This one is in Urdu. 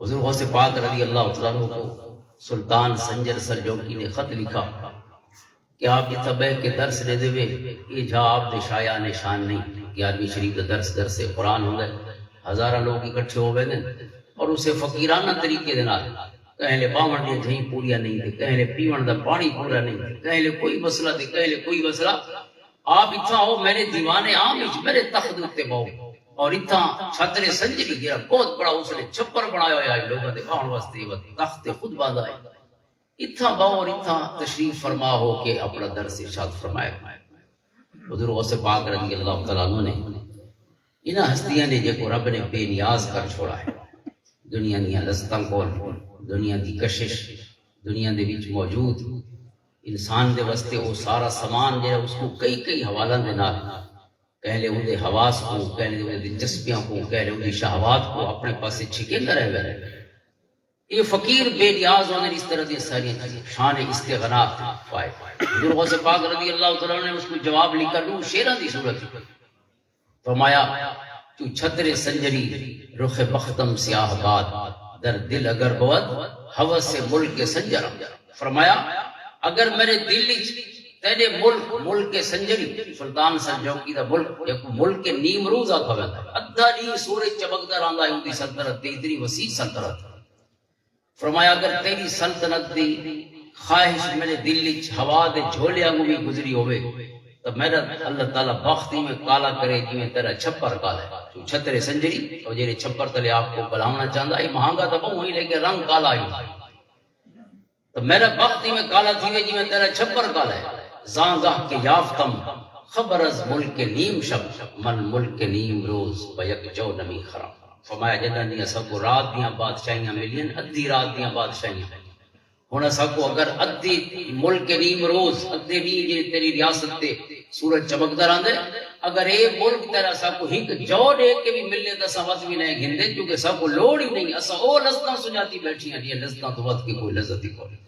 حضور غوث پاک رضی اللہ تعالیٰ عنہ کو سلطان سنجر سلجوقی نے خط لکھا کہ آپ کی طبع کے درس دے دے یہ جا آپ دے شایا نشان نہیں 11ویں شریف کا درس قرآن ہوں گے ہزارہ لوگ اکٹھے ہو گئے اور اسے فقیرانہ طریقے دے نال کہیں لے باون دی جھیں پوریا نہیں تھے کہیں لے پیون دا پانی پورا نہیں تھے کہیں لے کوئی مسئلہ تھے کہیں لے کوئی مسئلہ آپ اتنا ہو میرے دیوانے عام وچ میرے تخت اتے بہو اور اتنا چھترے سنجری گرا بہت بڑا اس نے چھپر بنایا ہوا ہے لوگوں دے باون واسطے تخت خود باندھا ہے اتنا باو اور اتنا تشریف فرما ہو کہ اپنا درس ارشاد فرمایا حضور غوث پاک رضی اللہ تعالیٰ عنہ نے انہاں ہستیاں نے جے کو رب نے بے نیاز کر چھوڑا ہے دنیا دیاں لذتاں کول دنیا دی کشش دنیا دے وچ موجود انسان دے واسطے وہ سارا سامان جڑا اس کو کئی حوالوں دے نال کہہ لے اندے حواس کو کہہ لے اندے دلچسپیاں کو کہہ لے اندی شہوات کو اپنے پاسے چھکیندا رہ گئے یہ فقیر بے نیاز ہونے اس طرح دی ساری شان استغنا پائے حضور غوث پاک رضی اللہ تعالیٰ نے اس کو جواب لکھا لوں شیراں دی صورت فرمایا تو چھتر سنجری رخ بختم سیاہ باد در دل اگر بود حوث سے ملک سنجر فرمایا اگر میرے دل تیرے ملک سنجری سلطان سنجوقی دا ملک نیم روز آتا ہے ادھا نہیں سورج چمکدا رہندا ہے اندی سلطنت دی اتنی وسیع سلطنت فرمایا اگر تیری سلطنت دی خواہش میرے دل وچ ہوا دے جھولے وانگوں بھی گزری ہوئے تو میرا اللہ تعالیٰ بختی میں کالا کرے جی میں تیرا چھپر کالا ہے تو چھترے سنجری اور جیرے چھپر تلے آپ کو بلاونا چاہتا ہے مہنگا تو بہت ہی لیکن رنگ کالا ہی تو میرا بختی میں کالا تھی جی میں تیرا چھپر کالا ہے زانگاہ کے یافتم خبر از ملک نیم شب من ملک نیم روز بیک جو نمی خرم فرمایا جنہاں دیا سب کو رات دیاں بادشاہیاں ملین ادھی رات دیاں بادشاہیاں ہونا سب کو اگر ادھی ملک نیم روز ادھی نیم جی تیری ریاست تے سورج چمکدا رہندے اگر اے ملک تیرا سب کو ہک جو دے کے بھی ملنے تا سمجھ بھی نہیں گھندے کیونکہ سب کو لوڑ ہی نہیں اسا او لذتاں سناتی بیٹھی ہیں یہ لذتاں تو ود کی کوئی لذت ہی کوئی